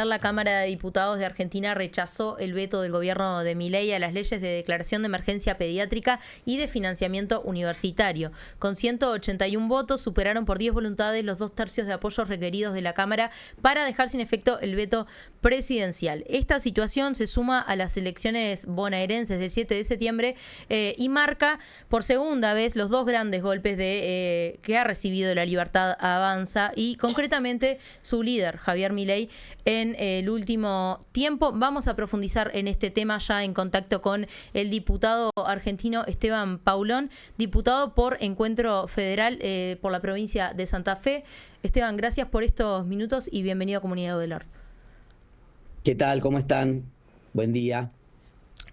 La Cámara de Diputados de Argentina rechazó el veto del gobierno de Milei a las leyes de declaración de emergencia pediátrica y de financiamiento universitario. Con 181 votos, superaron por 10 voluntades los 2/3 de apoyos requeridos de la Cámara para dejar sin efecto el veto presidencial. Esta situación se suma a las elecciones bonaerenses del 7 de septiembre y marca por segunda vez los dos grandes golpes que ha recibido La Libertad Avanza y concretamente su líder, Javier Milei, en el último tiempo. Vamos a profundizar en este tema ya en contacto con el diputado argentino Esteban Paulón, diputado por Encuentro Federal por la provincia de Santa Fe. Esteban, gracias por estos minutos y bienvenido a Comunidad Odelar. ¿Qué tal? ¿Cómo están? Buen día.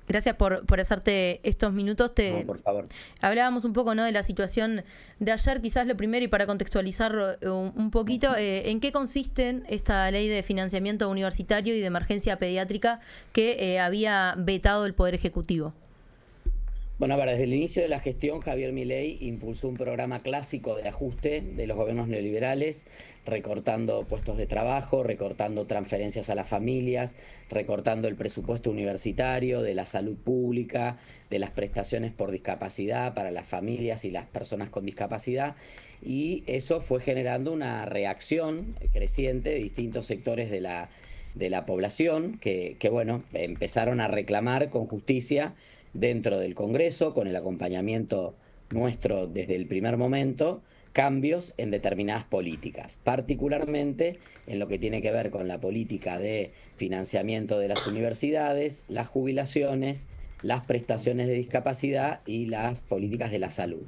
Gracias por hacerte estos minutos. No, por favor. Hablábamos un poco, ¿no?, de la situación de ayer, quizás lo primero y para contextualizar un poquito, ¿en qué consiste esta ley de financiamiento universitario y de emergencia pediátrica que había vetado el Poder Ejecutivo? Bueno, a ver, desde el inicio de la gestión, Javier Milei impulsó un programa clásico de ajuste de los gobiernos neoliberales, recortando puestos de trabajo, recortando transferencias a las familias, recortando el presupuesto universitario, de la salud pública, de las prestaciones por discapacidad para las familias y las personas con discapacidad. Y eso fue generando una reacción creciente de distintos sectores de la población que, bueno, empezaron a reclamar con justicia dentro del Congreso, con el acompañamiento nuestro desde el primer momento, cambios en determinadas políticas, particularmente en lo que tiene que ver con la política de financiamiento de las universidades, las jubilaciones, las prestaciones de discapacidad y las políticas de la salud.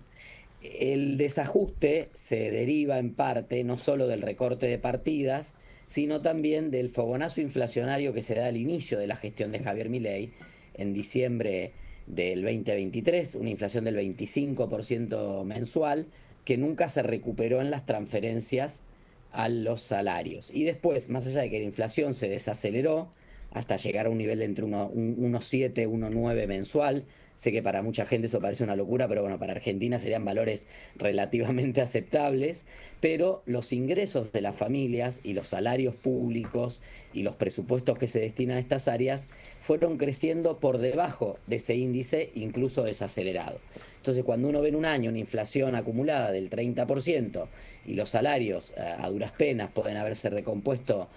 El desajuste se deriva en parte no solo del recorte de partidas, sino también del fogonazo inflacionario que se da al inicio de la gestión de Javier Milei en diciembre del 2023, una inflación del 25% mensual, que nunca se recuperó en las transferencias a los salarios. Y después, más allá de que la inflación se desaceleró hasta llegar a un nivel de entre 1,7, 1,9 mensual. Sé que para mucha gente eso parece una locura, pero bueno, para Argentina serían valores relativamente aceptables, pero los ingresos de las familias y los salarios públicos y los presupuestos que se destinan a estas áreas fueron creciendo por debajo de ese índice, incluso desacelerado. Entonces, cuando uno ve en un año una inflación acumulada del 30% y los salarios a duras penas pueden haberse recompuesto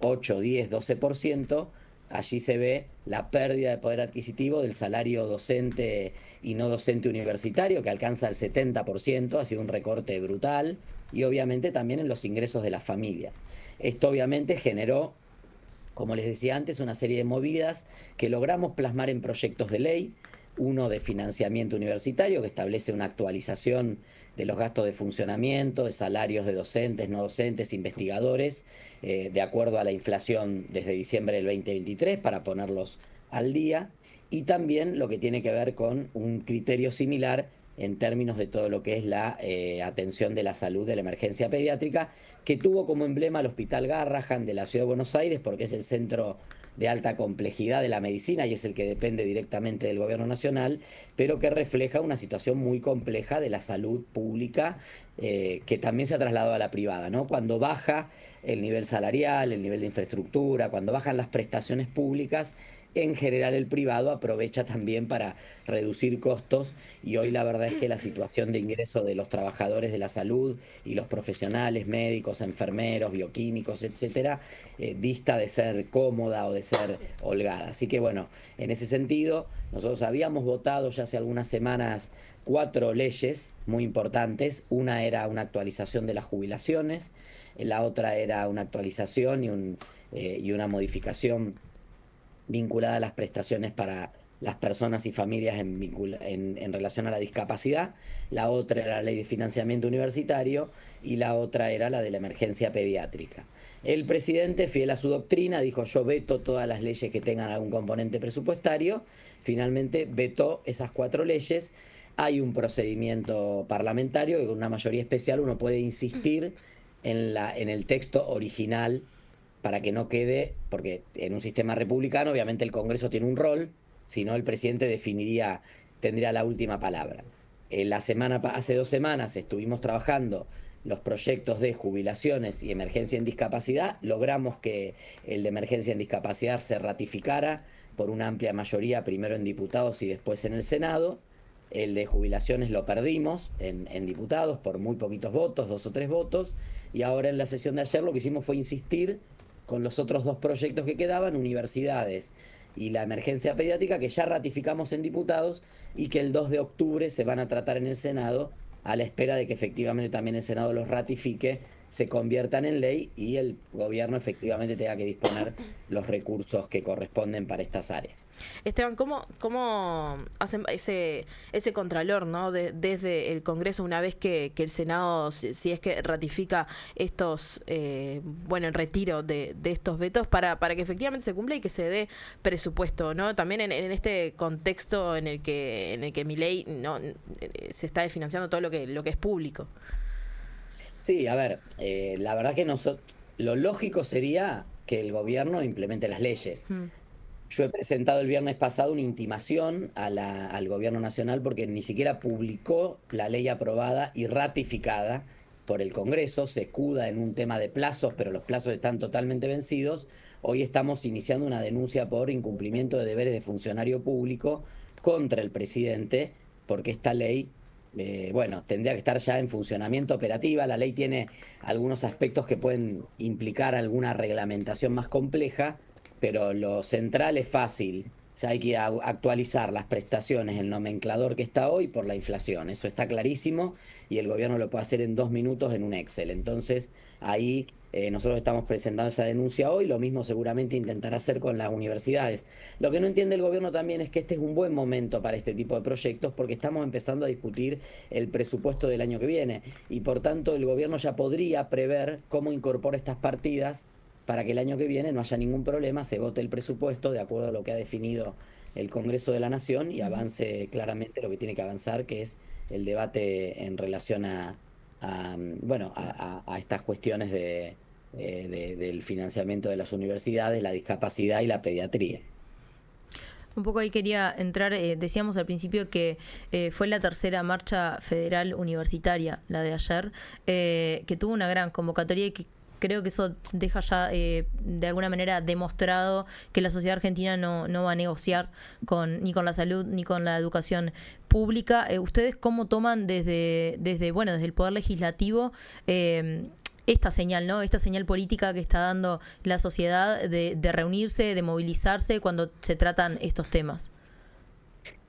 8, 10, 12%, allí se ve la pérdida de poder adquisitivo del salario docente y no docente universitario, que alcanza el 70%, ha sido un recorte brutal, y obviamente también en los ingresos de las familias. Esto obviamente generó, como les decía antes, una serie de movidas que logramos plasmar en proyectos de ley. Uno de financiamiento universitario que establece una actualización de los gastos de funcionamiento, de salarios de docentes, no docentes, investigadores, de acuerdo a la inflación desde diciembre del 2023 para ponerlos al día, y también lo que tiene que ver con un criterio similar en términos de todo lo que es la atención de la salud de la emergencia pediátrica, que tuvo como emblema el Hospital Garrahan de la Ciudad de Buenos Aires, porque es el centro de alta complejidad de la medicina y es el que depende directamente del gobierno nacional, pero que refleja una situación muy compleja de la salud pública que también se ha trasladado a la privada, ¿no? Cuando baja el nivel salarial, el nivel de infraestructura, cuando bajan las prestaciones públicas, en general el privado aprovecha también para reducir costos, y hoy la verdad es que la situación de ingreso de los trabajadores de la salud y los profesionales, médicos, enfermeros, bioquímicos, etcétera, dista de ser cómoda o de ser holgada. Así que bueno, en ese sentido, nosotros habíamos votado ya hace algunas semanas 4 leyes muy importantes. Una era una actualización de las jubilaciones, la otra era una actualización y una modificación vinculada a las prestaciones para las personas y familias en relación a la discapacidad. La otra era la ley de financiamiento universitario y la otra era la de la emergencia pediátrica. El presidente, fiel a su doctrina, dijo: yo veto todas las leyes que tengan algún componente presupuestario. Finalmente vetó esas 4 leyes. Hay un procedimiento parlamentario que con una mayoría especial uno puede insistir en el texto original para que no quede, porque en un sistema republicano obviamente el Congreso tiene un rol, si no el presidente tendría la última palabra. Hace 2 semanas estuvimos trabajando los proyectos de jubilaciones y emergencia en discapacidad. Logramos que el de emergencia en discapacidad se ratificara por una amplia mayoría, primero en diputados y después en el Senado. El de jubilaciones lo perdimos en diputados por muy poquitos votos, 2 o 3 votos. Y ahora en la sesión de ayer lo que hicimos fue insistir con los otros 2 proyectos que quedaban, universidades y la emergencia pediátrica, que ya ratificamos en diputados y que el 2 de octubre se van a tratar en el Senado, a la espera de que efectivamente también el Senado los ratifique, se conviertan en ley y el gobierno efectivamente tenga que disponer los recursos que corresponden para estas áreas. Esteban, ¿cómo hacen ese contralor, ¿no? Desde el Congreso, una vez que el Senado, si es que ratifica estos, el retiro de estos vetos para que efectivamente se cumpla y que se dé presupuesto, ¿no? También en este contexto en el que Milei no se está desfinanciando todo lo que es público. Sí, a ver, la verdad que lo lógico sería que el gobierno implemente las leyes. Yo he presentado el viernes pasado una intimación al gobierno nacional porque ni siquiera publicó la ley aprobada y ratificada por el Congreso, se escuda en un tema de plazos, pero los plazos están totalmente vencidos. Hoy estamos iniciando una denuncia por incumplimiento de deberes de funcionario público contra el presidente, porque esta ley tendría que estar ya en funcionamiento operativa. La ley tiene algunos aspectos que pueden implicar alguna reglamentación más compleja, pero lo central es fácil. O sea, hay que actualizar las prestaciones, el nomenclador que está hoy por la inflación. Eso está clarísimo y el gobierno lo puede hacer en 2 minutos en un Excel. Entonces, ahí nosotros estamos presentando esa denuncia hoy, lo mismo seguramente intentará hacer con las universidades. Lo que no entiende el gobierno también es que este es un buen momento para este tipo de proyectos porque estamos empezando a discutir el presupuesto del año que viene y por tanto el gobierno ya podría prever cómo incorpora estas partidas para que el año que viene no haya ningún problema, se vote el presupuesto de acuerdo a lo que ha definido el Congreso de la Nación y avance claramente lo que tiene que avanzar, que es el debate en relación a estas cuestiones del financiamiento de las universidades, la discapacidad y la pediatría. Un poco ahí quería entrar, decíamos al principio que fue la tercera marcha federal universitaria, la de ayer, que tuvo una gran convocatoria y que creo que eso deja ya de alguna manera demostrado que la sociedad argentina no va a negociar ni con la salud ni con la educación pública. ¿Ustedes cómo toman desde el Poder Legislativo esta señal, ¿no? Esta señal política que está dando la sociedad de reunirse, de movilizarse cuando se tratan estos temas?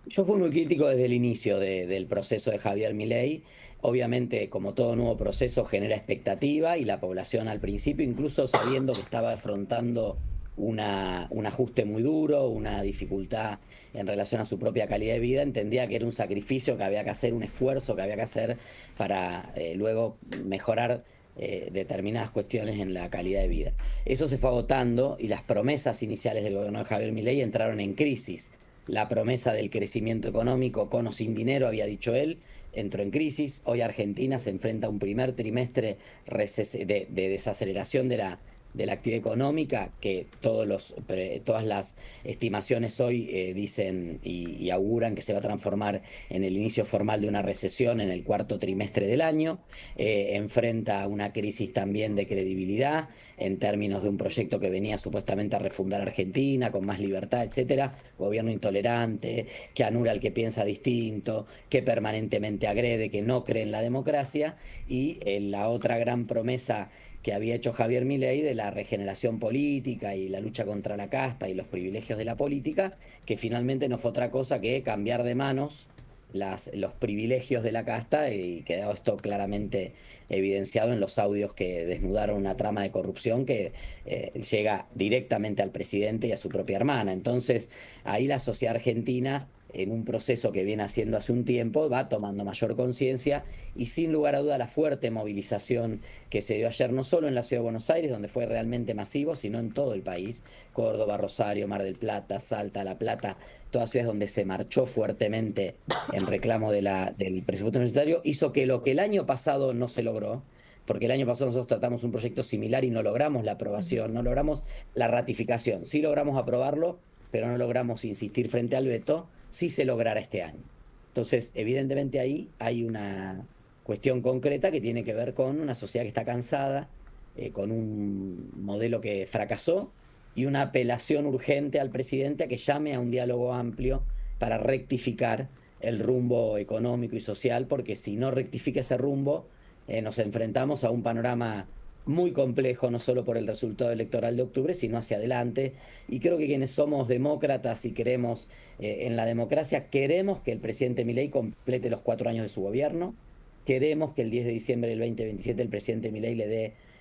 Yo fui muy crítico desde el inicio del proceso de Javier Milei. Obviamente, como todo nuevo proceso, genera expectativa y la población al principio, incluso sabiendo que estaba afrontando un ajuste muy duro, una dificultad en relación a su propia calidad de vida, entendía que era un sacrificio que había que hacer, un esfuerzo que había que hacer para luego mejorar determinadas cuestiones en la calidad de vida. Eso se fue agotando y las promesas iniciales del gobierno de Javier Milei entraron en crisis. La promesa del crecimiento económico con o sin dinero, había dicho él, entró en crisis. Hoy Argentina se enfrenta a un primer trimestre de desaceleración de la actividad económica, que todas las estimaciones hoy dicen y auguran que se va a transformar en el inicio formal de una recesión en el cuarto trimestre del año. Enfrenta una crisis también de credibilidad en términos de un proyecto que venía supuestamente a refundar Argentina con más libertad, etcétera. Gobierno intolerante, que anula al que piensa distinto, que permanentemente agrede, que no cree en la democracia. Y la otra gran promesa que había hecho Javier Milei de la regeneración política y la lucha contra la casta y los privilegios de la política, que finalmente no fue otra cosa que cambiar de manos los privilegios de la casta, y quedó esto claramente evidenciado en los audios que desnudaron una trama de corrupción que llega directamente al presidente y a su propia hermana. Entonces, ahí la sociedad argentina, en un proceso que viene haciendo hace un tiempo, va tomando mayor conciencia y sin lugar a duda la fuerte movilización que se dio ayer, no solo en la Ciudad de Buenos Aires, donde fue realmente masivo, sino en todo el país, Córdoba, Rosario, Mar del Plata, Salta, La Plata, todas ciudades donde se marchó fuertemente en reclamo del presupuesto universitario, hizo que lo que el año pasado no se logró, porque el año pasado nosotros tratamos un proyecto similar y no logramos la aprobación, no logramos la ratificación, sí logramos aprobarlo, pero no logramos insistir frente al veto, sí se logrará este año. Entonces, evidentemente ahí hay cuestión concreta que tiene que ver con una sociedad que está cansada, con un modelo que fracasó y una apelación urgente al presidente a que llame a un diálogo amplio para rectificar el rumbo económico y social, porque si no rectifica ese rumbo, nos enfrentamos a un panorama muy complejo, no solo por el resultado electoral de octubre, sino hacia adelante. Y creo que quienes somos demócratas y creemos en la democracia, queremos que el presidente Milei complete los 4 años de su gobierno, queremos que el 10 de diciembre del 2027 el presidente Milei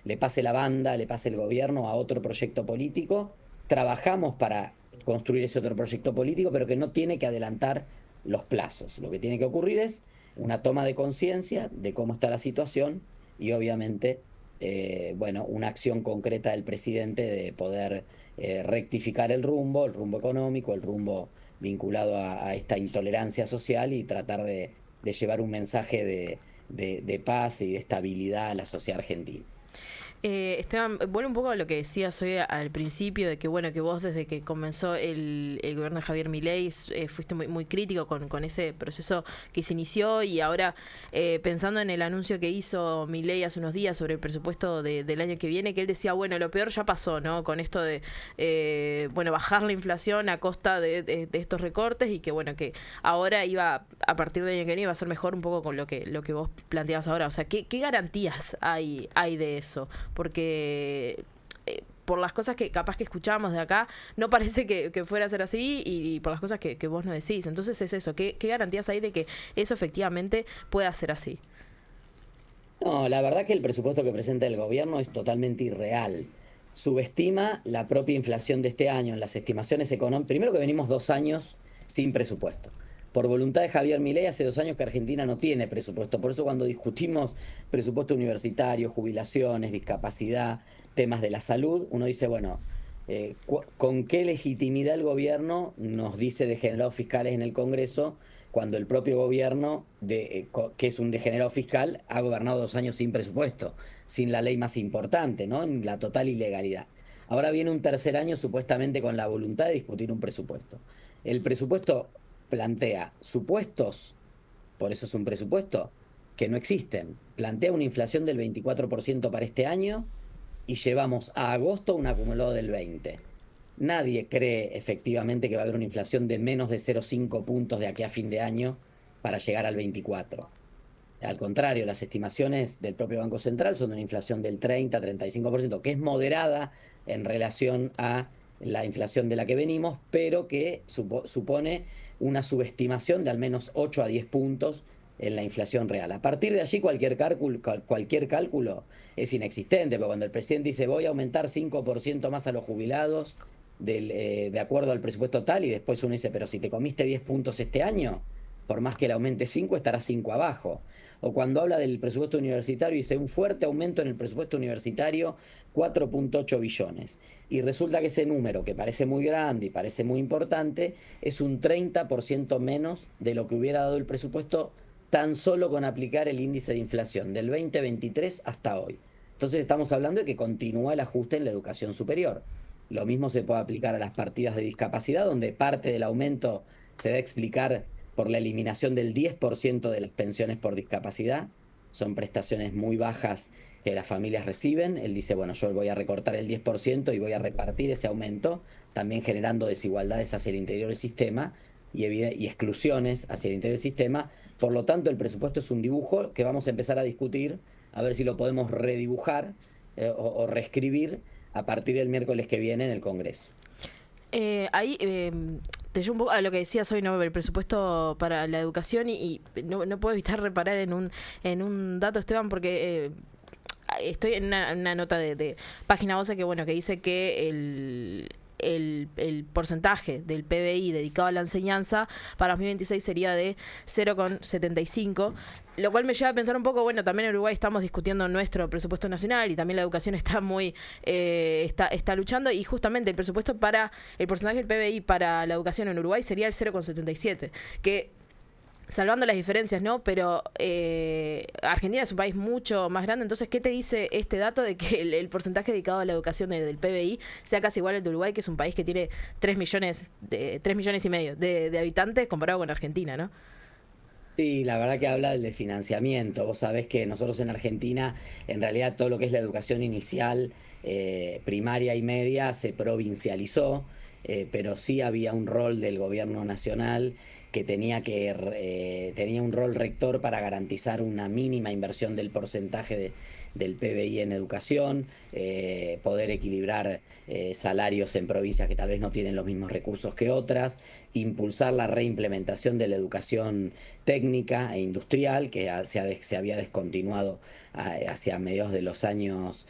le pase la banda, le pase el gobierno a otro proyecto político. Trabajamos para construir ese otro proyecto político, pero que no tiene que adelantar los plazos. Lo que tiene que ocurrir es una toma de conciencia de cómo está la situación y obviamente una acción concreta del presidente de poder rectificar el rumbo económico, el rumbo vinculado a esta intolerancia social y tratar de llevar un mensaje de paz y de estabilidad a la sociedad argentina. Esteban, vuelve un poco a lo que decías hoy al principio, de que bueno, que vos desde que comenzó el gobierno de Javier Milei fuiste muy crítico con ese proceso que se inició, y ahora pensando en el anuncio que hizo Milei hace unos días sobre el presupuesto del año que viene, que él decía, bueno, lo peor ya pasó, ¿no? Con esto de bajar la inflación a costa de estos recortes, y que bueno, que ahora iba, a partir del año que viene, iba a ser mejor, un poco con lo que vos planteabas ahora. O sea, ¿qué garantías hay de eso? Porque por las cosas que capaz que escuchábamos de acá, no parece que fuera a ser así, y por las cosas que vos nos decís. Entonces es eso, ¿qué garantías hay de que eso efectivamente pueda ser así? No, la verdad que el presupuesto que presenta el gobierno es totalmente irreal. Subestima la propia inflación de este año en las estimaciones económicas. Primero que venimos 2 años sin presupuesto. Por voluntad de Javier Milei, hace 2 años que Argentina no tiene presupuesto. Por eso cuando discutimos presupuesto universitario, jubilaciones, discapacidad, temas de la salud, uno dice, bueno, ¿con qué legitimidad el gobierno nos dice degenerados fiscales en el Congreso cuando el propio gobierno, que es un degenerado fiscal, ha gobernado 2 años sin presupuesto, sin la ley más importante, ¿no? En la total ilegalidad. Ahora viene un tercer año supuestamente con la voluntad de discutir un presupuesto. El presupuesto plantea supuestos, por eso es un presupuesto, que no existen. Plantea una inflación del 24% para este año y llevamos a agosto un acumulado del 20%. Nadie cree efectivamente que va a haber una inflación de menos de 0,5 puntos de aquí a fin de año para llegar al 24%. Al contrario, las estimaciones del propio Banco Central son de una inflación del 30-35%, que es moderada en relación a la inflación de la que venimos, pero que supone una subestimación de al menos 8 a 10 puntos en la inflación real. A partir de allí cualquier cálculo es inexistente, porque cuando el presidente dice voy a aumentar 5% más a los jubilados de acuerdo al presupuesto tal, y después uno dice, pero si te comiste 10 puntos este año, por más que le aumente 5, estará 5 abajo. O cuando habla del presupuesto universitario, dice un fuerte aumento en el presupuesto universitario, 4.8 billones. Y resulta que ese número, que parece muy grande y parece muy importante, es un 30% menos de lo que hubiera dado el presupuesto tan solo con aplicar el índice de inflación del 2023 hasta hoy. Entonces estamos hablando de que continúa el ajuste en la educación superior. Lo mismo se puede aplicar a las partidas de discapacidad, donde parte del aumento se va a explicar por la eliminación del 10% de las pensiones por discapacidad. Son prestaciones muy bajas que las familias reciben. Él dice, bueno, yo voy a recortar el 10% y voy a repartir ese aumento, también generando desigualdades hacia el interior del sistema y exclusiones hacia el interior del sistema. Por lo tanto, el presupuesto es un dibujo que vamos a empezar a discutir, a ver si lo podemos redibujar o reescribir a partir del miércoles que viene en el Congreso. Ahí te llevo un poco a lo que decías hoy, ¿no? El presupuesto para la educación, y no puedo evitar reparar en un dato, Esteban, porque estoy en una nota de Página 12 que dice que el porcentaje del PBI dedicado a la enseñanza para 2026 sería de 0,75, lo cual me lleva a pensar un poco, bueno, también en Uruguay estamos discutiendo nuestro presupuesto nacional, y también la educación está está luchando, y justamente el porcentaje del PBI para la educación en Uruguay sería el 0,77, que salvando las diferencias, ¿no? Pero Argentina es un país mucho más grande. Entonces, ¿qué te dice este dato de que el porcentaje dedicado a la educación del PBI sea casi igual al de Uruguay, que es un país que tiene 3 millones y medio de habitantes, comparado con Argentina, ¿no? Sí, la verdad que habla del financiamiento. Vos sabés que nosotros en Argentina, en realidad todo lo que es la educación inicial, primaria y media, se provincializó, pero sí había un rol del gobierno nacional que tenía un rol rector para garantizar una mínima inversión del porcentaje del PBI en educación, poder equilibrar salarios en provincias que tal vez no tienen los mismos recursos que otras, impulsar la reimplementación de la educación técnica e industrial se había descontinuado hacia mediados de los años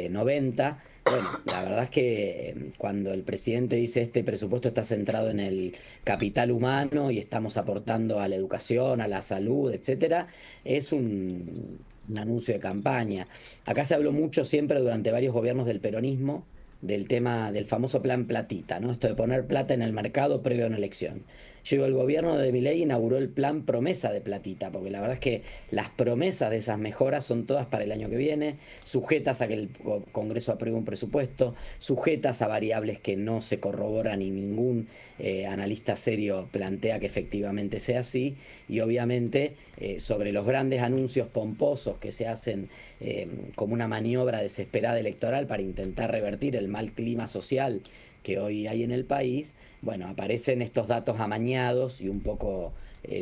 90. Bueno, la verdad es que cuando el presidente dice este presupuesto está centrado en el capital humano y estamos aportando a la educación, a la salud, etcétera, es un anuncio de campaña. Acá se habló mucho siempre durante varios gobiernos del peronismo del tema del famoso plan platita, ¿no? Esto de poner plata en el mercado previo a una elección. Yo digo, el gobierno de Milei inauguró el plan promesa de platita, porque la verdad es que las promesas de esas mejoras son todas para el año que viene, sujetas a que el Congreso apruebe un presupuesto, sujetas a variables que no se corroboran y ningún analista serio plantea que efectivamente sea así, y obviamente sobre los grandes anuncios pomposos que se hacen como una maniobra desesperada electoral para intentar revertir el mal clima social que hoy hay en el país, bueno, aparecen estos datos amañados y un poco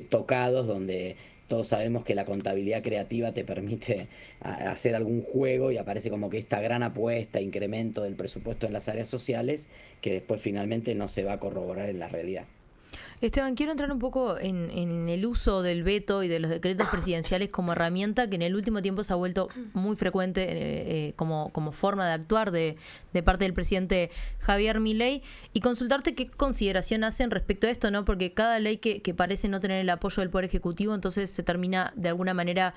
tocados, donde todos sabemos que la contabilidad creativa te permite hacer algún juego y aparece como que esta gran apuesta, incremento del presupuesto en las áreas sociales, que después finalmente no se va a corroborar en la realidad. Esteban, quiero entrar un poco en el uso del veto y de los decretos presidenciales como herramienta que en el último tiempo se ha vuelto muy frecuente como forma de actuar de parte del presidente Javier Milei, y consultarte qué consideración hacen respecto a esto, ¿no? Porque cada ley que parece no tener el apoyo del Poder Ejecutivo, entonces se termina de alguna manera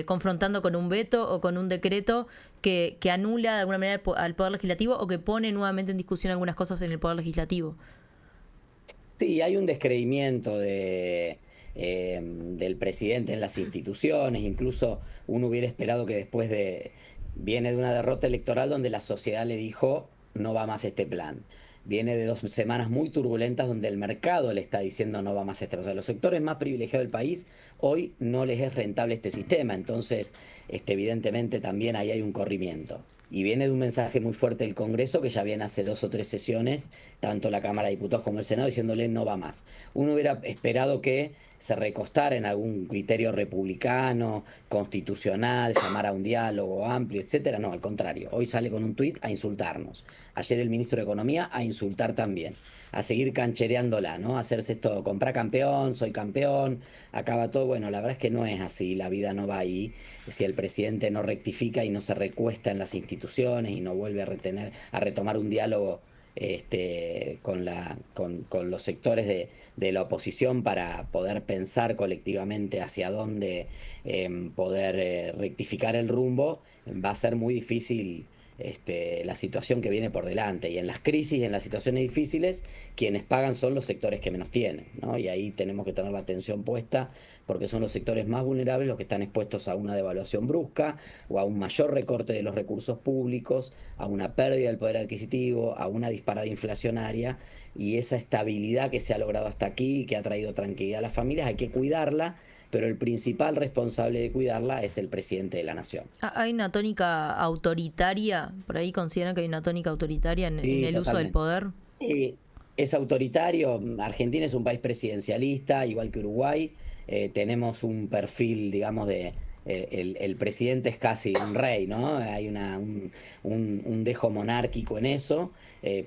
confrontando con un veto o con un decreto que anula de alguna manera al Poder Legislativo o que pone nuevamente en discusión algunas cosas en el Poder Legislativo. Sí, hay un descreimiento del presidente en las instituciones, incluso uno hubiera esperado que viene de una derrota electoral donde la sociedad le dijo, no va más este plan. Viene de 2 semanas muy turbulentas donde el mercado le está diciendo no va más este plan. O sea, los sectores más privilegiados del país hoy no les es rentable este sistema, entonces evidentemente también ahí hay un corrimiento. Y viene de un mensaje muy fuerte del Congreso que ya viene hace 2 o 3 sesiones, tanto la Cámara de Diputados como el Senado, diciéndole no va más. Uno hubiera esperado que se recostara en algún criterio republicano, constitucional, llamar a un diálogo amplio, etcétera. No, al contrario. Hoy sale con un tuit a insultarnos. Ayer el ministro de Economía a insultar también. A seguir canchereándola, ¿no? A hacerse esto, comprar campeón, soy campeón, acaba todo. Bueno, la verdad es que no es así, la vida no va ahí. Si el presidente no rectifica y no se recuesta en las instituciones y no vuelve a retomar un diálogo con los sectores de la oposición para poder pensar colectivamente hacia dónde poder rectificar el rumbo, va a ser muy difícil la situación que viene por delante. Y en las crisis, en las situaciones difíciles, quienes pagan son los sectores que menos tienen, ¿no? Y ahí tenemos que tener la atención puesta porque son los sectores más vulnerables los que están expuestos a una devaluación brusca o a un mayor recorte de los recursos públicos, a una pérdida del poder adquisitivo, a una disparada inflacionaria, y esa estabilidad que se ha logrado hasta aquí, que ha traído tranquilidad a las familias, hay que cuidarla, pero el principal responsable de cuidarla es el presidente de la nación. ¿Hay una tónica autoritaria? ¿Por ahí consideran que hay una tónica autoritaria en Sí, el uso del totalmente. poder? Es autoritario. Argentina es un país presidencialista, igual que Uruguay. Tenemos un perfil, digamos, el presidente es casi un rey, ¿no? Hay un dejo monárquico en eso,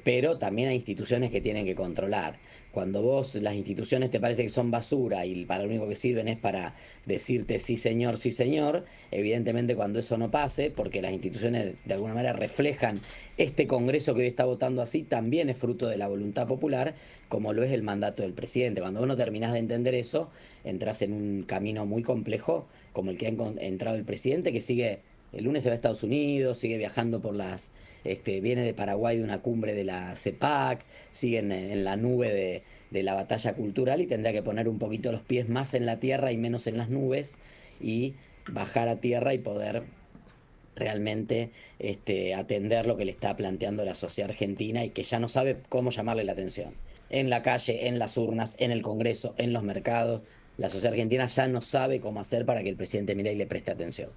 pero también hay instituciones que tienen que controlar. Cuando las instituciones te parece que son basura y para lo único que sirven es para decirte sí señor, evidentemente cuando eso no pase, porque las instituciones de alguna manera reflejan este Congreso que hoy está votando así, también es fruto de la voluntad popular, como lo es el mandato del presidente. Cuando vos no terminás de entender eso, entras en un camino muy complejo, como el que ha entrado el presidente, que sigue, el lunes se va a Estados Unidos, sigue viajando viene de Paraguay de una cumbre de la CEPAC, sigue en la nube de la batalla cultural y tendrá que poner un poquito los pies más en la tierra y menos en las nubes y bajar a tierra y poder realmente atender lo que le está planteando la sociedad argentina y que ya no sabe cómo llamarle la atención. En la calle, en las urnas, en el Congreso, en los mercados. la sociedad argentina ya no sabe cómo hacer para que el presidente Milei le preste atención.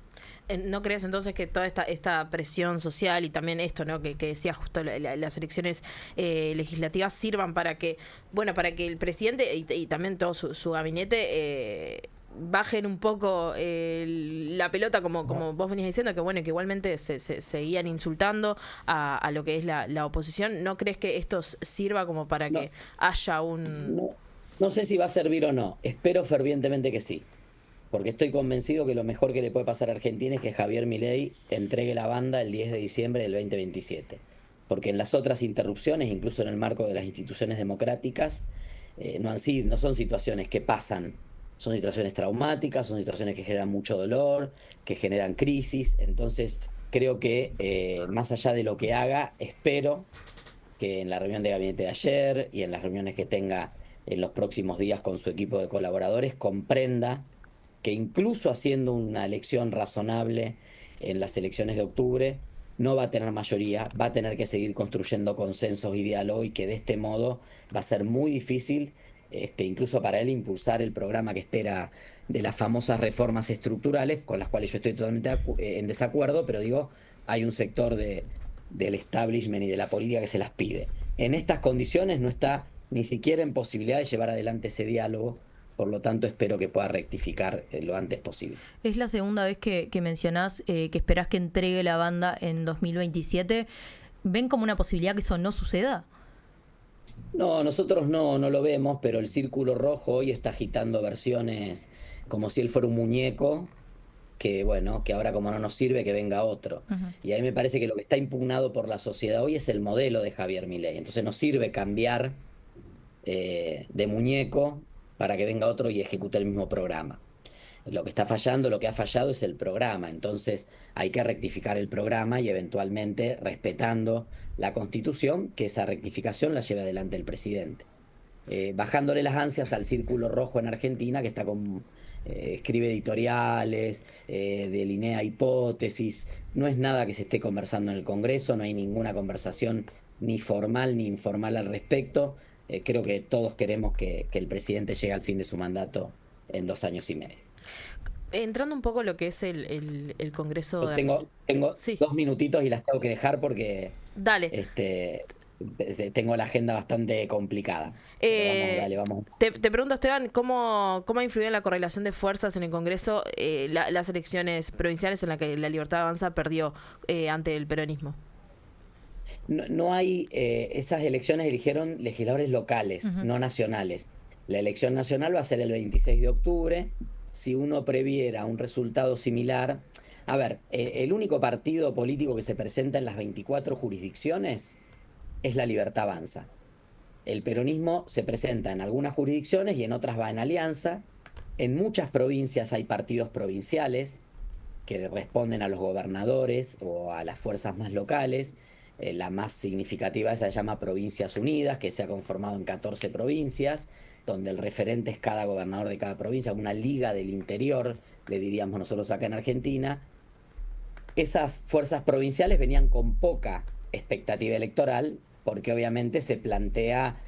¿No crees entonces que toda esta presión social y también esto, ¿no?, que decía justo las elecciones legislativas sirvan para que, bueno, para que el presidente y también todo su gabinete bajen un poco la pelota, como vos venías diciendo, que bueno, que igualmente se seguían insultando a lo que es la oposición? ¿No crees que esto sirva como para No, que haya un... no, no sé si va a servir o no. Espero fervientemente que sí. Porque estoy convencido que lo mejor que le puede pasar a Argentina es que Javier Milei entregue la banda el 10 de diciembre del 2027. Porque en las otras interrupciones, incluso en el marco de las instituciones democráticas, no son situaciones que pasan, son situaciones traumáticas, son situaciones que generan mucho dolor, que generan crisis. Entonces, creo que más allá de lo que haga, espero que en la reunión de gabinete de ayer y en las reuniones que tenga en los próximos días con su equipo de colaboradores, comprenda que incluso haciendo una elección razonable en las elecciones de octubre, no va a tener mayoría, va a tener que seguir construyendo consensos y diálogo, y que de este modo va a ser muy difícil, incluso para él, impulsar el programa que espera de las famosas reformas estructurales, con las cuales yo estoy totalmente en desacuerdo, pero digo, hay un sector del establishment y de la política que se las pide. En estas condiciones no está ni siquiera en posibilidad de llevar adelante ese diálogo. Por lo tanto, espero que pueda rectificar lo antes posible. Es la segunda vez que mencionás que esperás que entregue la banda en 2027. ¿Ven como una posibilidad que eso no suceda? No, nosotros no lo vemos, pero el Círculo Rojo hoy está agitando versiones como si él fuera un muñeco, que bueno, que ahora como no nos sirve, que venga otro. Ujú. Y a mí me parece que lo que está impugnado por la sociedad hoy es el modelo de Javier Milei. Entonces no sirve cambiar de muñeco para que venga otro y ejecute el mismo programa. Lo que está fallando, lo que ha fallado es el programa. Entonces hay que rectificar el programa y eventualmente, respetando la Constitución, que esa rectificación la lleve adelante el presidente. Bajándole las ansias al Círculo Rojo en Argentina, que está escribe editoriales, delinea hipótesis. No es nada que se esté conversando en el Congreso, no hay ninguna conversación ni formal ni informal al respecto. Creo que todos queremos que el presidente llegue al fin de su mandato en 2 años y medio. Entrando un poco en lo que es el Congreso de Argentina. Tengo Sí, 2 minutitos y las tengo que dejar porque dale. este, tengo la agenda bastante complicada. Pero vamos, Eh, dale, vamos. te pregunto, Esteban, ¿cómo ha influido en la correlación de fuerzas en el Congreso las elecciones provinciales en las que La Libertad Avanza perdió ante el peronismo? No hay, esas elecciones eligieron legisladores locales, Ujú. no nacionales. La elección nacional va a ser el 26 de octubre. Si uno previera un resultado similar, a ver, el único partido político que se presenta en las 24 jurisdicciones es La Libertad Avanza. El peronismo se presenta en algunas jurisdicciones y en otras va en alianza. En muchas provincias hay partidos provinciales que responden a los gobernadores o a las fuerzas más locales. La más significativa esa se llama Provincias Unidas, que se ha conformado en 14 provincias, donde el referente es cada gobernador de cada provincia, una liga del interior, le diríamos nosotros acá en Argentina. Esas fuerzas provinciales venían con poca expectativa electoral, porque obviamente se plantea,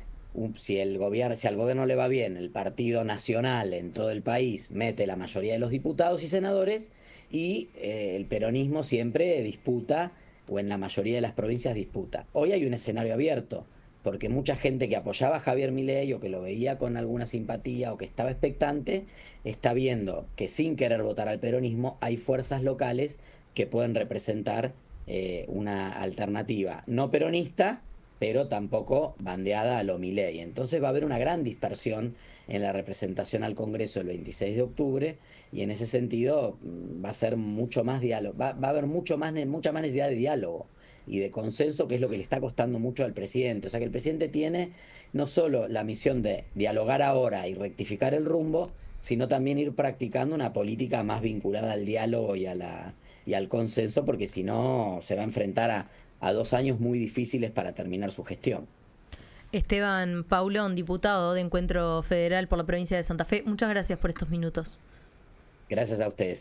si al gobierno le va bien, el partido nacional en todo el país mete la mayoría de los diputados y senadores, y el peronismo siempre disputa, o en la mayoría de las provincias disputa. Hoy hay un escenario abierto, porque mucha gente que apoyaba a Javier Milei o que lo veía con alguna simpatía o que estaba expectante, está viendo que sin querer votar al peronismo hay fuerzas locales que pueden representar una alternativa no peronista, pero tampoco bandeada a lo Milei. Entonces va a haber una gran dispersión en la representación al Congreso el 26 de octubre, y en ese sentido va a ser mucho más diálogo, va a haber mucha más necesidad de diálogo y de consenso, que es lo que le está costando mucho al presidente. O sea que el presidente tiene no solo la misión de dialogar ahora y rectificar el rumbo, sino también ir practicando una política más vinculada al diálogo y al consenso, porque si no se va a enfrentar a 2 años muy difíciles para terminar su gestión. Esteban Paulón, diputado de Encuentro Federal por la provincia de Santa Fe, muchas gracias por estos minutos. Gracias a ustedes.